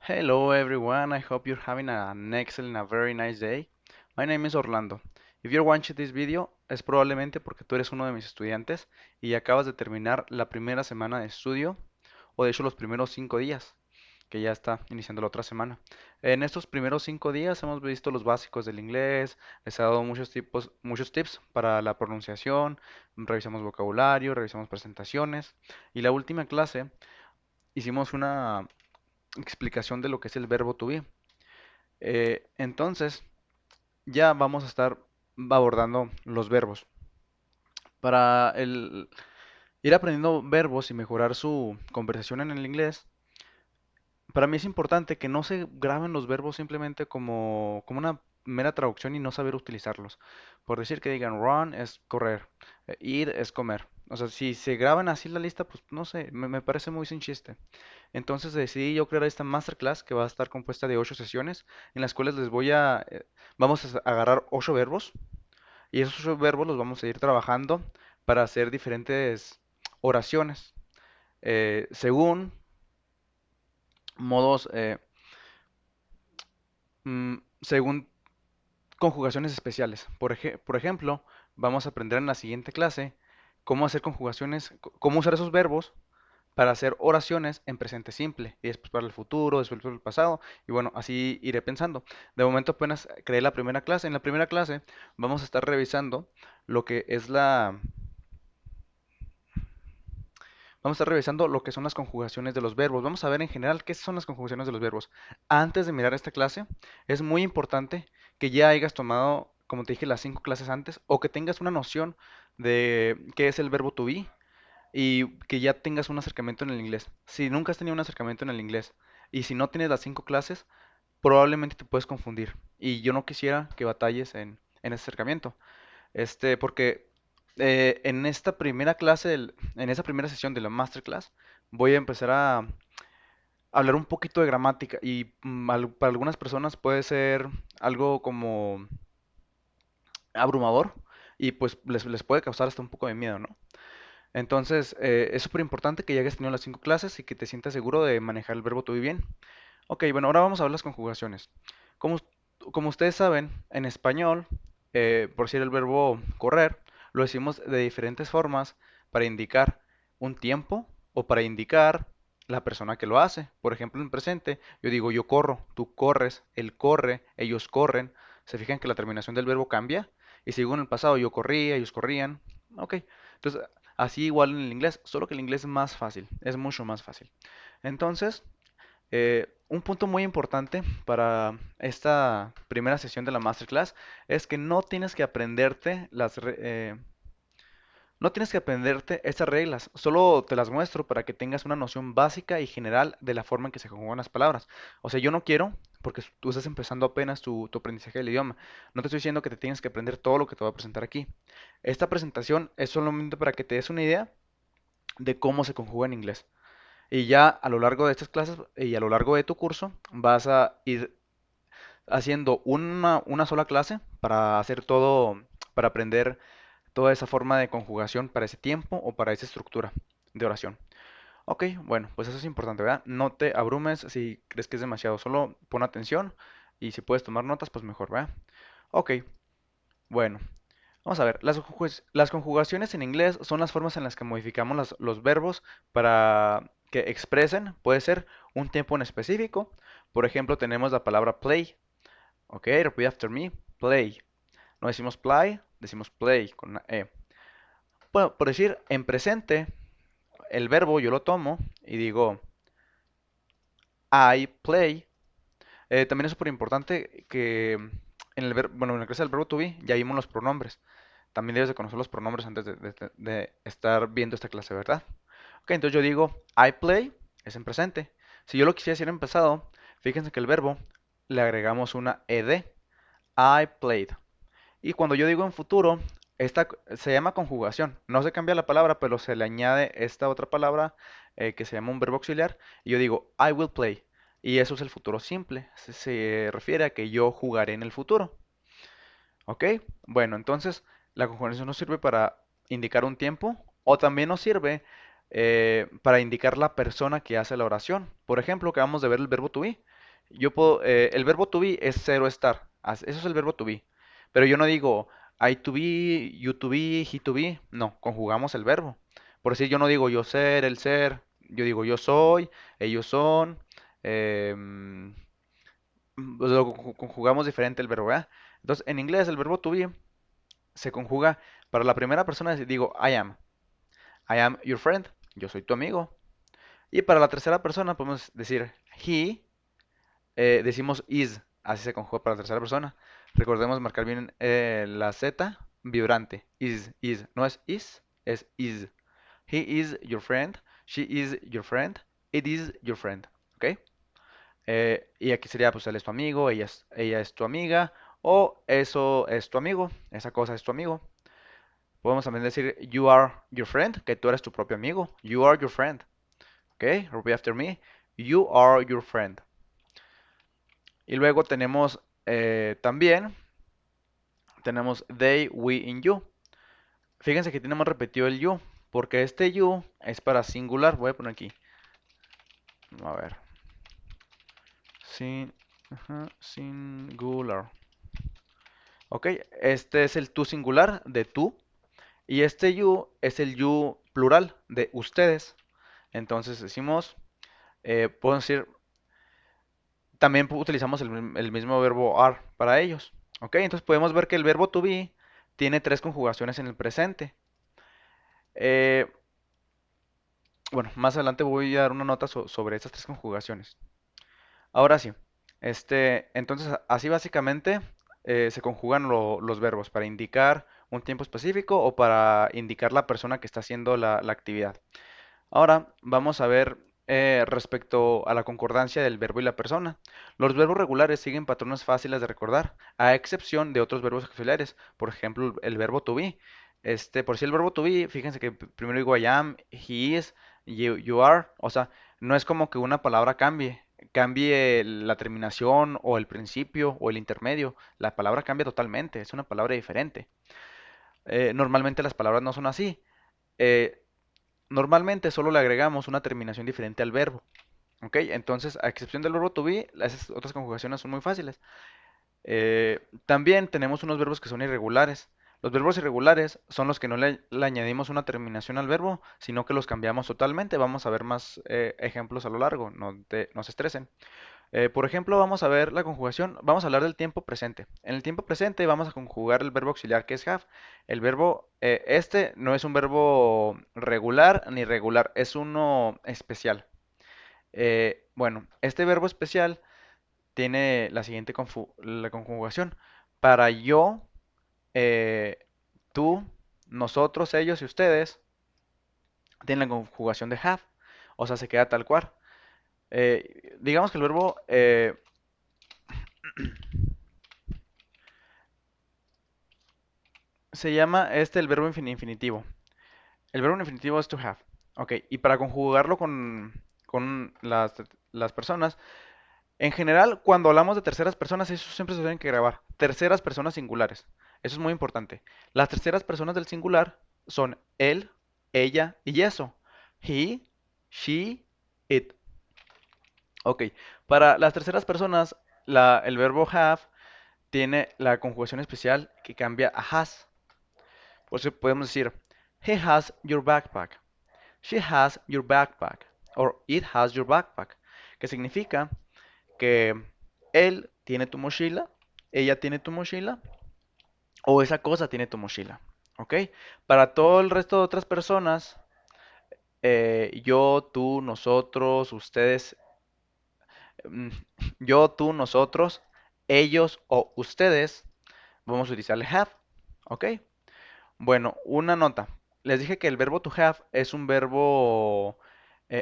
Hello everyone, I hope you're having an excellent, a very nice day. My name is Orlando. If you're watching this video, es probablemente porque tú eres uno de mis estudiantes y acabas de terminar la primera semana de estudio, o de hecho los primeros 5 días, que ya está iniciando la otra semana. En estos primeros 5 días hemos visto los básicos del inglés, les he dado muchos tips para la pronunciación, revisamos vocabulario, revisamos presentaciones y la última clase hicimos una explicación de lo que es el verbo to be. Entonces, ya vamos a estar abordando los verbos. Para ir aprendiendo verbos y mejorar su conversación en el inglés, para mí es importante que no se graben los verbos simplemente como una mera traducción y no saber utilizarlos. Por decir que digan run es correr, ir es comer. O sea, si se graban así la lista, pues no sé, me parece muy sin chiste. Entonces decidí yo crear esta masterclass que va a estar compuesta de 8 sesiones en las cuales vamos a agarrar 8 verbos y esos 8 verbos los vamos a ir trabajando para hacer diferentes oraciones según modos, según conjugaciones especiales. Por ejemplo, vamos a aprender en la siguiente clase cómo hacer conjugaciones, cómo usar esos verbos para hacer oraciones en presente simple y después para el futuro, después para el pasado y bueno, así iré pensando. De momento apenas creé la primera clase. En la primera clase vamos a estar revisando lo que es la Vamos a estar revisando lo que son las conjugaciones de los verbos. Vamos a ver en general qué son las conjugaciones de los verbos. Antes de mirar esta clase, es muy importante que ya hayas tomado, como te dije, las 5 clases antes o que tengas una noción de qué es el verbo to be y que ya tengas un acercamiento en el inglés. Si nunca has tenido un acercamiento en el inglés y si no tienes las 5 clases, probablemente te puedes confundir. Y yo no quisiera que batalles en ese acercamiento. Porque en esta primera en esa primera sesión de la masterclass, voy a empezar a hablar un poquito de gramática y para algunas personas puede ser algo como abrumador y pues les puede causar hasta un poco de miedo, ¿no? Entonces, es súper importante que ya hayas tenido las 5 clases y que te sientas seguro de manejar el verbo to be bien. Ok, bueno, ahora vamos a ver las conjugaciones. Como, como ustedes saben, en español, por decir el verbo correr, lo decimos de diferentes formas para indicar un tiempo o para indicar la persona que lo hace. Por ejemplo, en presente, yo digo yo corro, tú corres, él corre, ellos corren. Se fijan que la terminación del verbo cambia. Y si digo en el pasado, yo corría, ellos corrían. Ok, entonces así igual en el inglés, solo que el inglés es más fácil, es mucho más fácil. Entonces, un punto muy importante para esta primera sesión de la masterclass es que no tienes que aprenderte estas reglas, solo te las muestro para que tengas una noción básica y general de la forma en que se conjugan las palabras. O sea, yo no quiero, porque tú estás empezando apenas tu aprendizaje del idioma, no te estoy diciendo que te tienes que aprender todo lo que te voy a presentar aquí. Esta presentación es solamente para que te des una idea de cómo se conjuga en inglés. Y ya a lo largo de estas clases y a lo largo de tu curso vas a ir haciendo una sola clase para hacer todo, para aprender toda esa forma de conjugación para ese tiempo o para esa estructura de oración. Ok, bueno, pues eso es importante, ¿verdad? No te abrumes si crees que es demasiado, solo pon atención y si puedes tomar notas, pues mejor, ¿verdad? Ok, bueno, vamos a ver. Las conjugaciones en inglés son las formas en las que modificamos los verbos para que expresen, puede ser un tiempo en específico. Por ejemplo, tenemos la palabra play. Ok, repeat after me. Play. No decimos play, decimos play con una E. Bueno, por decir, en presente, el verbo yo lo tomo y digo I play. También es súper importante que bueno, en la clase del verbo to be ya vimos los pronombres. También debes de conocer los pronombres antes de estar viendo esta clase, ¿verdad? Ok, entonces yo digo I play, es en presente. Si yo lo quisiera decir en pasado, fíjense que el verbo le agregamos una ed, I played. Y cuando yo digo en futuro, esta se llama conjugación. No se cambia la palabra, pero se le añade esta otra palabra que se llama un verbo auxiliar. Y yo digo I will play. Y eso es el futuro simple. Se refiere a que yo jugaré en el futuro. ¿Ok? Bueno, entonces la conjugación nos sirve para indicar un tiempo o también nos sirve para indicar la persona que hace la oración. Por ejemplo, acabamos de ver el verbo to be. El verbo to be es ser o estar. Eso es el verbo to be. Pero yo no digo I to be, you to be, he to be. No, conjugamos el verbo. Por decir, yo no digo yo ser, el ser. Yo digo yo soy, ellos son. em, pues conjugamos diferente el verbo, ¿verdad? Entonces, en inglés el verbo to be se conjuga para la primera persona, digo I am. I am your friend. Yo soy tu amigo. Y para la tercera persona podemos decir he, decimos is. Así se conjuga para la tercera persona. Recordemos marcar bien la Z vibrante. Is. No es es is. He is your friend. She is your friend. It is your friend. ¿Ok? Y aquí sería, pues, él es tu amigo, ella es tu amiga, o eso es tu amigo, esa cosa es tu amigo. Podemos también decir you are your friend, que tú eres tu propio amigo. You are your friend. ¿Ok? Repeat after me. You are your friend. Y luego tenemos también, tenemos they, we, and you. Fíjense que tenemos repetido el you, porque este you es para singular. Voy a poner aquí. A ver. Singular. Ok, este es el tú singular de tú. Y este you es el you plural de ustedes. Entonces decimos, podemos decir, también utilizamos el mismo verbo are para ellos. ¿Ok? Entonces podemos ver que el verbo to be tiene tres conjugaciones en el presente. Eh, bueno, más adelante voy a dar una nota sobre estas tres conjugaciones. Ahora sí, entonces así básicamente se conjugan los verbos para indicar un tiempo específico o para indicar la persona que está haciendo la actividad. Ahora vamos a ver respecto a la concordancia del verbo y la persona. Los verbos regulares siguen patrones fáciles de recordar, a excepción de otros verbos auxiliares. Por ejemplo, el verbo to be. Por si el verbo to be, fíjense que primero digo I am, he is, you are. O sea, no es como que una palabra cambie la terminación o el principio o el intermedio. La palabra cambia totalmente, es una palabra diferente. Normalmente las palabras no son así. Eh, Normalmente solo le agregamos una terminación diferente al verbo. ¿Ok? Entonces, a excepción del verbo to be, esas otras conjugaciones son muy fáciles. También tenemos unos verbos que son irregulares. Los verbos irregulares son los que no le añadimos una terminación al verbo, sino que los cambiamos totalmente. Vamos a ver más ejemplos a lo largo, no se estresen. Por ejemplo, vamos a ver la conjugación, vamos a hablar del tiempo presente. En el tiempo presente vamos a conjugar el verbo auxiliar que es have. El verbo, no es un verbo regular ni irregular, es uno especial. Bueno, este verbo especial tiene la siguiente la conjugación. Para yo, eh, tú, nosotros, ellos y ustedes, tienen la conjugación de have. O sea, se queda tal cual. Digamos que el verbo se llama el verbo infinitivo. El verbo infinitivo es to have. Ok, y para conjugarlo con las personas, en general, cuando hablamos de terceras personas, eso siempre se tienen que grabar. Terceras personas singulares. Eso es muy importante. Las terceras personas del singular son él, ella y eso. He, she, it. Ok, para las terceras personas, el verbo have tiene la conjugación especial que cambia a has. Por eso podemos decir, he has your backpack. She has your backpack. Or it has your backpack. Que significa que él tiene tu mochila, ella tiene tu mochila, o esa cosa tiene tu mochila. ¿Ok? Para todo el resto de otras personas, yo, tú, nosotros, ustedes, mm, yo, tú, nosotros, ellos o ustedes, vamos a utilizar el have. ¿Ok? Bueno, una nota. Les dije que el verbo to have es un verbo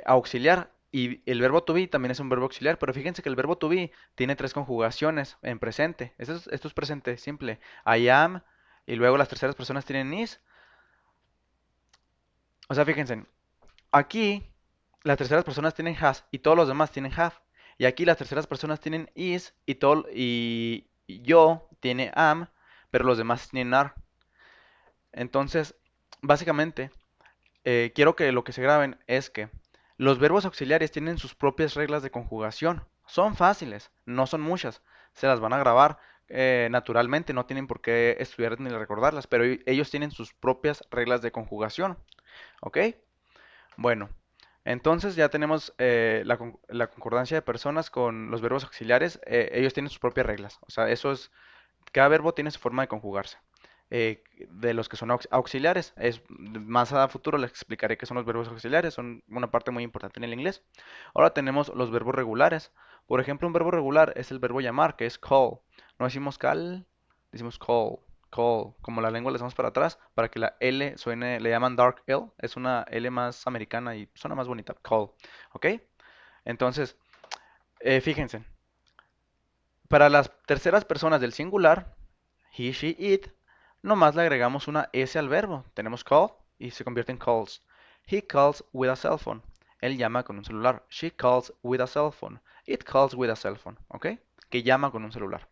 auxiliar y el verbo to be también es un verbo auxiliar, pero fíjense que el verbo to be tiene tres conjugaciones en presente. Esto es presente simple. I am y luego las terceras personas tienen is. O sea, fíjense, aquí las terceras personas tienen has y todos los demás tienen have. Y aquí las terceras personas tienen is y yo tiene am, pero los demás tienen are. Entonces, básicamente quiero que lo que se graben es que los verbos auxiliares tienen sus propias reglas de conjugación. Son fáciles, no son muchas. Se las van a grabar naturalmente, no tienen por qué estudiar ni recordarlas, pero ellos tienen sus propias reglas de conjugación. ¿Ok? Bueno, entonces ya tenemos la concordancia de personas con los verbos auxiliares. Ellos tienen sus propias reglas. O sea, eso es, cada verbo tiene su forma de conjugarse. De los que son auxiliares, más a futuro les explicaré qué son los verbos auxiliares, son una parte muy importante en el inglés. Ahora tenemos los verbos regulares. Por ejemplo, un verbo regular es el verbo llamar, que es call. No decimos call, decimos call, call. Como la lengua le hacemos para atrás, para que la L suene, le llaman dark L, es una L más americana y suena más bonita, call. ¿Ok? Entonces, fíjense, para las terceras personas del singular, he, she, it, nomás le agregamos una S al verbo. Tenemos call y se convierte en calls. He calls with a cell phone. Él llama con un celular. She calls with a cell phone. It calls with a cell phone. ¿Ok? Que llama con un celular.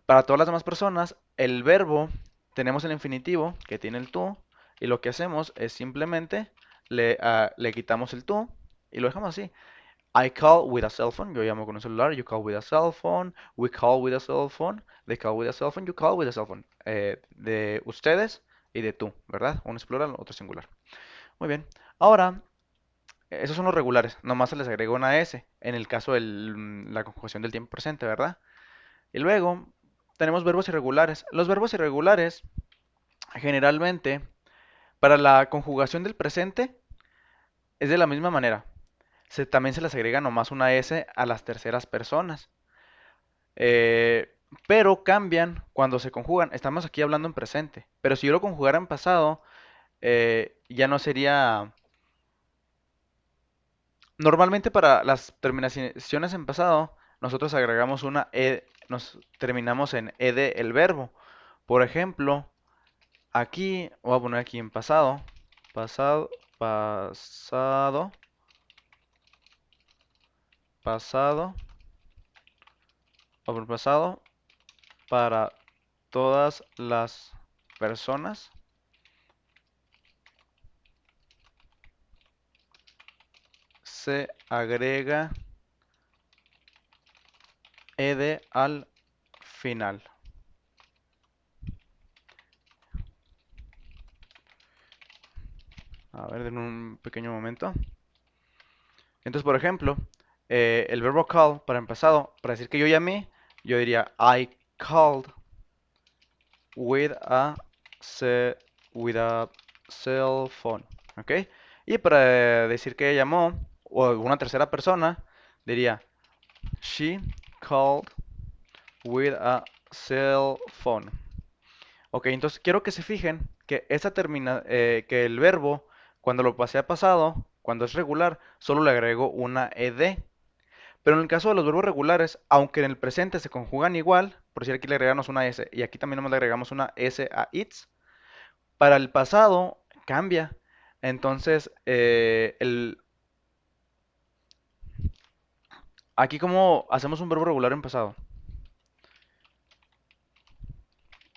Para todas las demás personas, el verbo tenemos el infinitivo que tiene el tú. Y lo que hacemos es simplemente le quitamos el tú y lo dejamos así. I call with a cell phone. Yo llamo con un celular. You call with a cell phone. We call with a cell phone. They call with a cell phone. You call with a cell phone. De ustedes y de tú, ¿verdad? Uno es plural, otro es singular. Muy bien. Ahora, esos son los regulares. Nomás se les agrega una S en el caso de la conjugación del tiempo presente, ¿verdad? Y luego tenemos verbos irregulares. Los verbos irregulares, generalmente, para la conjugación del presente, es de la misma manera. También se les agrega nomás una S a las terceras personas. Pero cambian cuando se conjugan. Estamos aquí hablando en presente. Pero si yo lo conjugara en pasado, ya no sería... Normalmente para las terminaciones en pasado, nosotros agregamos una E, nos terminamos en ed el verbo. Por ejemplo, aquí, voy a poner aquí en pasado, pasado, pasado, pasado, o por pasado, para todas las personas se agrega ed al final. A ver, en un pequeño momento. Entonces, por ejemplo, el verbo call para empezado, para decir que yo llamé, yo diría I called with a, with a cell phone. ¿Ok? Y para decir que ella llamó, o una tercera persona, diría she called with a cell phone. Ok, entonces quiero que se fijen que que el verbo, cuando lo pasé a pasado, cuando es regular, solo le agrego una ed. Pero en el caso de los verbos regulares, aunque en el presente se conjugan igual, por decir aquí le agregamos una s y aquí también nomás le agregamos una s a its, para el pasado cambia. Entonces, aquí como hacemos un verbo regular en pasado.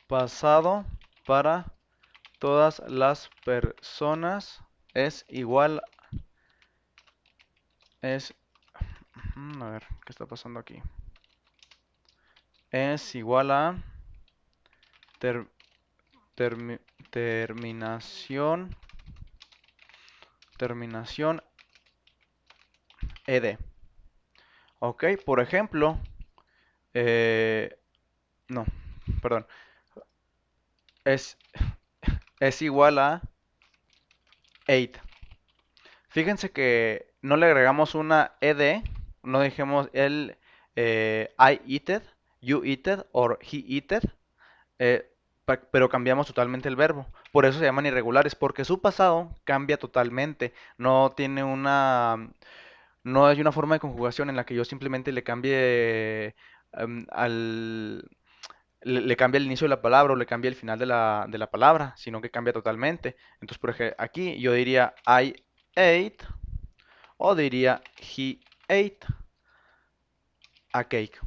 Pasado para todas las personas es igual, es, a ver, ¿qué está pasando aquí? Es igual a ter- terminación, terminación ed. Ok, por ejemplo, eh, no, perdón, es, es igual a 8. Fíjense que no le agregamos una ed, no dijimos el I eated, you eated or he eated, eh, pero cambiamos totalmente el verbo. Por eso se llaman irregulares, porque su pasado cambia totalmente. No hay una forma de conjugación en la que yo simplemente le cambie le cambie el inicio de la palabra o le cambie el final de la palabra, sino que cambia totalmente. Entonces, por ejemplo, aquí yo diría I ate o diría he ate a cake.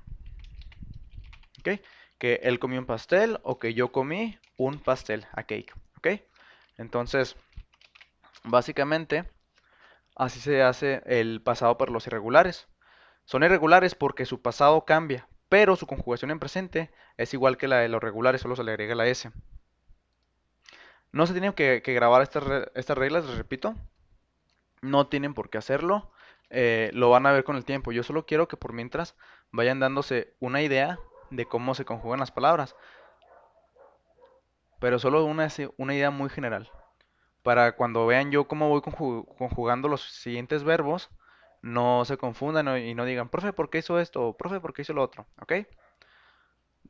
¿Ok? Que él comió un pastel o que yo comí un pastel, a cake. ¿Ok? Entonces, básicamente, así se hace el pasado para los irregulares. Son irregulares porque su pasado cambia, pero su conjugación en presente es igual que la de los regulares, solo se le agrega la S. No se tienen que grabar estas reglas, les repito. No tienen por qué hacerlo. Lo van a ver con el tiempo. Yo solo quiero que por mientras vayan dándose una idea de cómo se conjugan las palabras, pero solo una idea muy general. Para cuando vean yo cómo voy conjugando los siguientes verbos, no se confundan y no digan, profe, ¿por qué hizo esto? O profe, ¿por qué hizo lo otro? ¿Ok?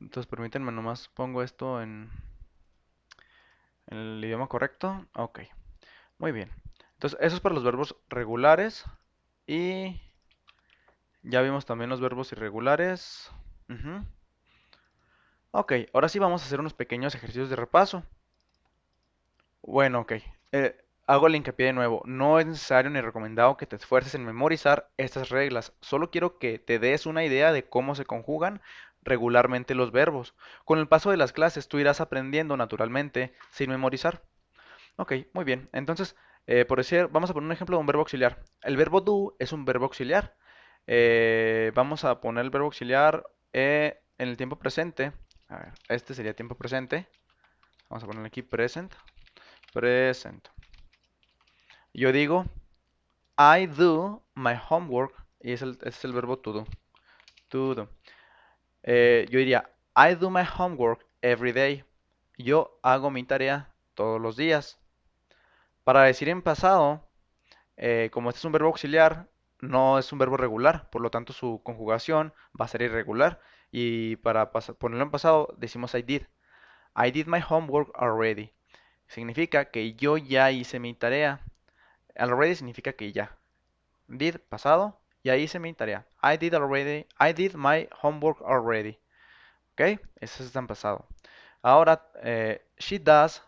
Entonces permítanme nomás pongo esto en el idioma correcto. Ok, muy bien. Entonces, eso es para los verbos regulares. Y ya vimos también los verbos irregulares. Ujú. Ok, ahora sí vamos a hacer unos pequeños ejercicios de repaso. Bueno, ok. Hago el hincapié de nuevo. No es necesario ni recomendado que te esfuerces en memorizar estas reglas. Solo quiero que te des una idea de cómo se conjugan regularmente los verbos. Con el paso de las clases tú irás aprendiendo naturalmente sin memorizar. Ok, muy bien. Entonces, por decir, vamos a poner un ejemplo de un verbo auxiliar. El verbo do es un verbo auxiliar. Vamos a poner el verbo auxiliar en el tiempo presente. A ver, este sería tiempo presente. Vamos a ponerle aquí present. Present. Yo digo, I do my homework. Y ese es el verbo to do. To do. Yo diría, I do my homework every day. Yo hago mi tarea todos los días. Para decir en pasado, como este es un verbo auxiliar, no es un verbo regular, por lo tanto su conjugación va a ser irregular. Y para ponerlo en pasado, decimos I did. I did my homework already. Significa que yo ya hice mi tarea. Already significa que ya. Did, pasado, ya hice mi tarea. I did already. I did my homework already. ¿Ok? Eso está en pasado. Ahora, she does.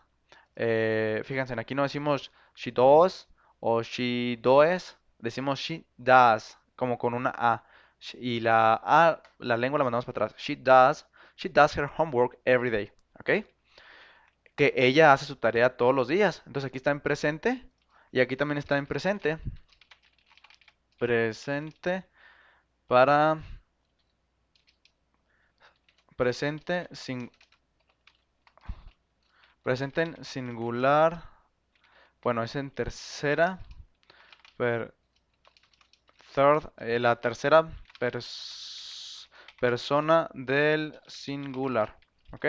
Fíjense, aquí no decimos she does o she does, decimos she does, como con una A. Y la A, la lengua la mandamos para atrás. She does her homework every day. ¿Ok? Que ella hace su tarea todos los días. Entonces aquí está en presente y aquí también está en presente. Presente para presente sin presente en singular. Bueno, es en tercera. Per, Third, la tercera persona del singular. ¿Ok?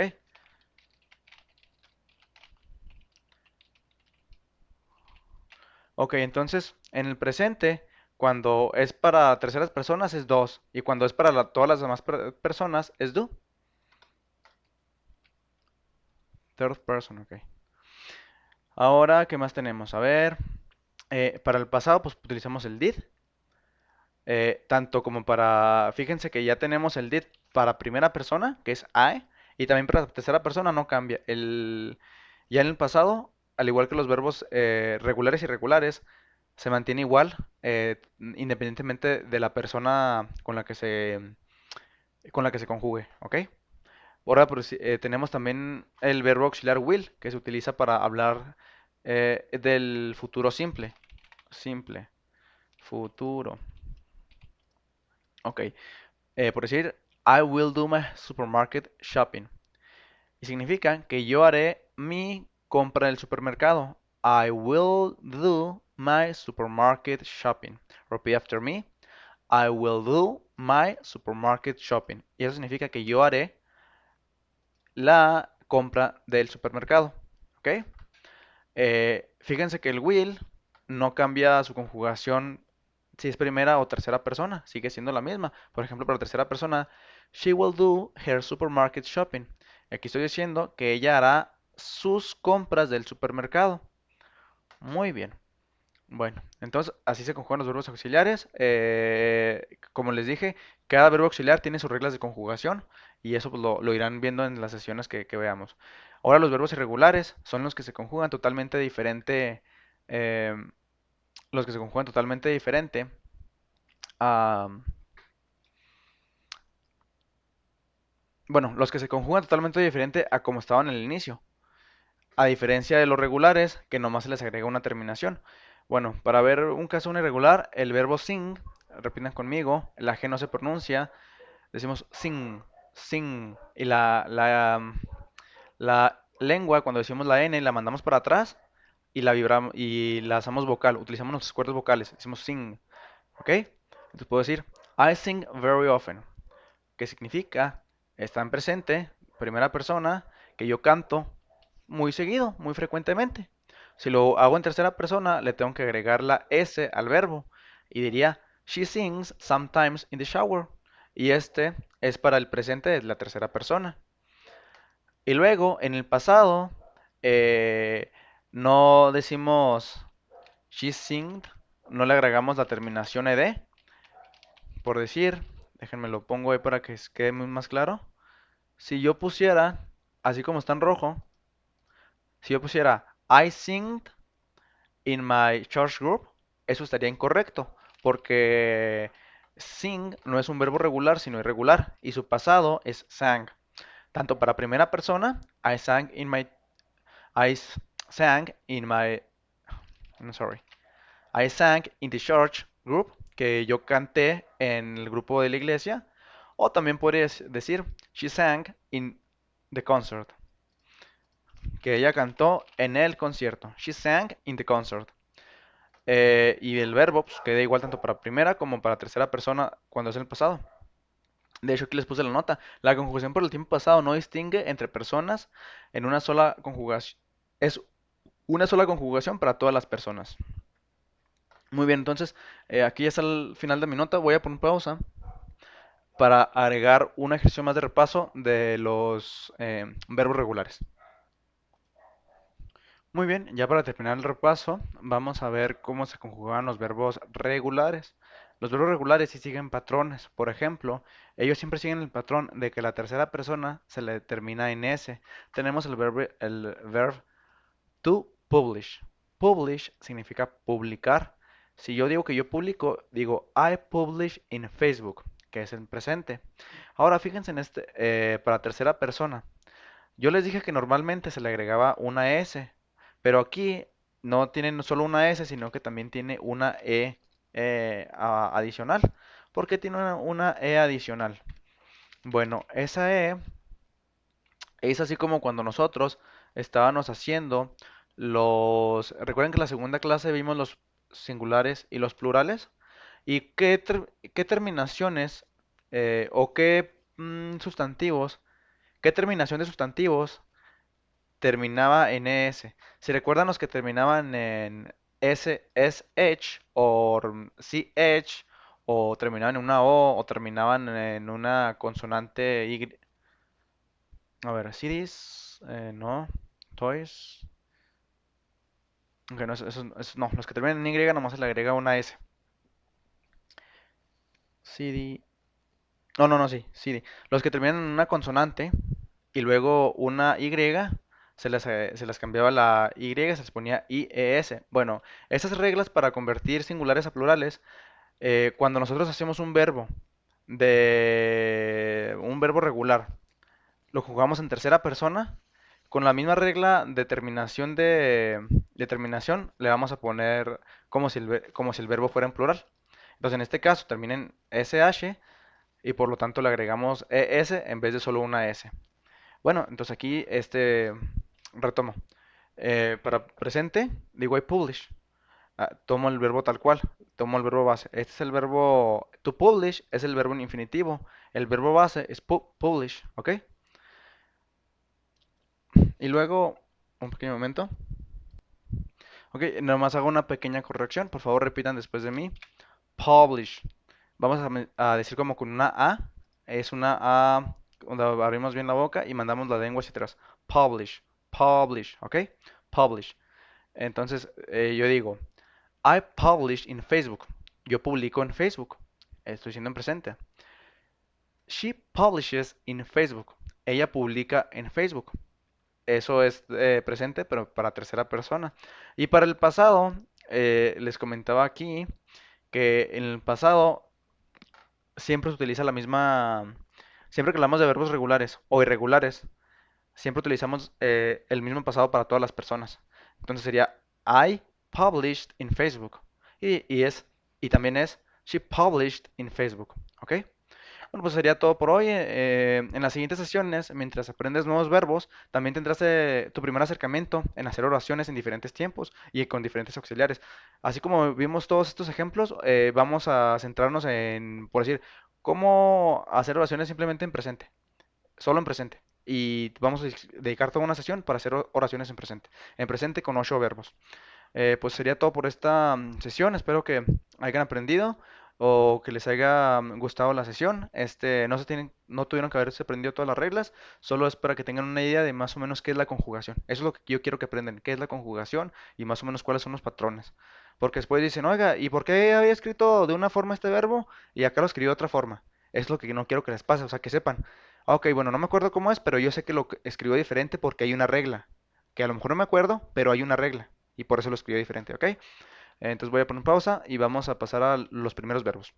Ok, entonces en el presente, cuando es para terceras personas es dos. Y cuando es para todas las demás personas es do. Third person, ok. Ahora, ¿qué más tenemos? A ver. Para el pasado, pues utilizamos el did. Tanto como para, fíjense que ya tenemos el did para primera persona, que es I, y también para tercera persona no cambia. Ya en el pasado, al igual que los verbos regulares y irregulares, se mantiene igual, independientemente de la persona con la que se conjugue, ¿ok? Ahora tenemos también el verbo auxiliar will, que se utiliza para hablar del futuro simple. Simple, futuro. Ok. Por decir, I will do my supermarket shopping. Y significa que yo haré mi compra del supermercado. I will do my supermarket shopping. Repeat after me. I will do my supermarket shopping. Y eso significa que yo haré la compra del supermercado. ¿Ok? Fíjense que el will no cambia su conjugación si es primera o tercera persona, sigue siendo la misma. Por ejemplo, para la tercera persona, she will do her supermarket shopping. Aquí estoy diciendo que ella hará sus compras del supermercado. Muy bien. Bueno, entonces así se conjugan los verbos auxiliares. Como les dije, cada verbo auxiliar tiene sus reglas de conjugación y eso pues, lo irán viendo en las sesiones que veamos. Ahora los verbos irregulares son los que se conjugan totalmente diferente, eh, los que se conjugan totalmente diferente a, bueno, los que se conjugan totalmente diferente a como estaban en el inicio. A diferencia de los regulares, que nomás se les agrega una terminación. Bueno, para ver un caso un irregular, el verbo sing repitan conmigo, la G no se pronuncia, decimos sing, sing, y la lengua, cuando decimos la N, la mandamos para atrás y la vibramos y la hacemos vocal, utilizamos nuestras cuerdas vocales, decimos sing, ¿ok? Entonces puedo decir, I sing very often, que significa, está en presente, primera persona, que yo canto muy seguido, muy frecuentemente. Si lo hago en tercera persona, le tengo que agregar la S al verbo y diría, she sings sometimes in the shower. Y este es para el presente de la tercera persona. Y luego, en el pasado, eh, no decimos she singed, no le agregamos la terminación ed, por decir, déjenme lo pongo ahí para que quede muy más claro. Si yo pusiera, así como está en rojo, si yo pusiera I sing in my church group, eso estaría incorrecto, porque sing no es un verbo regular, sino irregular, y su pasado es sang. Tanto para primera persona, I sang in my, no, sorry, I sang in the church group, que yo canté en el grupo de la iglesia, o también podrías decir, she sang in the concert, que ella cantó en el concierto. She sang in the concert. Y el verbo pues, queda igual tanto para primera como para tercera persona cuando es en el pasado. De hecho, aquí les puse la nota. La conjugación por el tiempo pasado no distingue entre personas en una sola conjugación. Es una sola conjugación para todas las personas. Muy bien, entonces aquí ya está el final de mi nota. Voy a poner pausa para agregar un ejercicio más de repaso de los verbos regulares. Muy bien, ya para terminar el repaso, vamos a ver cómo se conjugan los verbos regulares. Los verbos regulares sí siguen patrones. Por ejemplo, ellos siempre siguen el patrón de que la tercera persona se le termina en S. Tenemos el verb to publish. Publish significa publicar. Si yo digo que yo publico, digo I publish in Facebook, que es el presente. Ahora fíjense en este, para tercera persona. Yo les dije que normalmente se le agregaba una S, pero aquí no tiene no solo una S, sino que también tiene una E adicional. ¿Por qué tiene una E adicional? Bueno, esa E es así como cuando nosotros estábamos haciendo Recuerden que en la segunda clase vimos los singulares y los plurales. ¿Y qué terminaciones o qué sustantivos, qué terminación de sustantivos terminaba en ES? Si recuerdan los que terminaban en SH o CH o terminaban en una O o terminaban en una consonante Y. A ver, cities, no, toys. Ok, no, no, los que terminan en Y nomás se le agrega una S. CD. No, no, no, sí, CD. Los que terminan en una consonante y luego una Y, se les cambiaba la Y, se les ponía IES. Bueno, esas reglas para convertir singulares a plurales, cuando nosotros hacemos un verbo regular, lo jugamos en tercera persona, con la misma regla de terminación, le vamos a poner como si el verbo fuera en plural. Entonces, en este caso, termina en SH y por lo tanto le agregamos ES en vez de solo una S. Bueno, entonces aquí retomo. Para presente, digo I publish. Tomo el verbo tal cual, tomo el verbo base. Este es el verbo to publish, es el verbo en infinitivo. El verbo base es publish, ¿ok? Y luego, un pequeño momento. Ok, nomás hago una pequeña corrección. Por favor, repitan después de mí. Publish. Vamos a decir como con una A. Es una A donde abrimos bien la boca y mandamos la lengua hacia atrás. Publish. Publish. ¿Ok? Publish. Entonces, yo digo, I publish in Facebook. Yo publico en Facebook. Estoy siendo en presente. She publishes in Facebook. Ella publica en Facebook. Eso es presente, pero para tercera persona. Y para el pasado, les comentaba aquí que en el pasado siempre se utiliza siempre que hablamos de verbos regulares o irregulares, siempre utilizamos el mismo pasado para todas las personas. Entonces sería I published in Facebook. Y también es She published in Facebook. ¿Ok? Bueno, pues sería todo por hoy. En las siguientes sesiones, mientras aprendes nuevos verbos, también tendrás tu primer acercamiento en hacer oraciones en diferentes tiempos y con diferentes auxiliares. Así como vimos todos estos ejemplos, vamos a centrarnos en, por decir, cómo hacer oraciones simplemente en presente, solo en presente. Y vamos a dedicar toda una sesión para hacer oraciones en presente con 8 verbos. Pues sería todo por esta sesión. Espero que hayan aprendido o que les haya gustado la sesión. No tuvieron que haberse aprendido todas las reglas, solo es para que tengan una idea de más o menos qué es la conjugación. Eso es lo que yo quiero que aprendan, qué es la conjugación y más o menos cuáles son los patrones. Porque después dicen, oiga, ¿y por qué había escrito de una forma este verbo y acá lo escribió de otra forma? Es lo que no quiero que les pase, o sea, que sepan. Ok, bueno, no me acuerdo cómo es, pero yo sé que lo escribió diferente porque hay una regla. Que a lo mejor no me acuerdo, pero hay una regla y por eso lo escribió diferente, ¿ok? Entonces voy a poner pausa y vamos a pasar a los primeros verbos.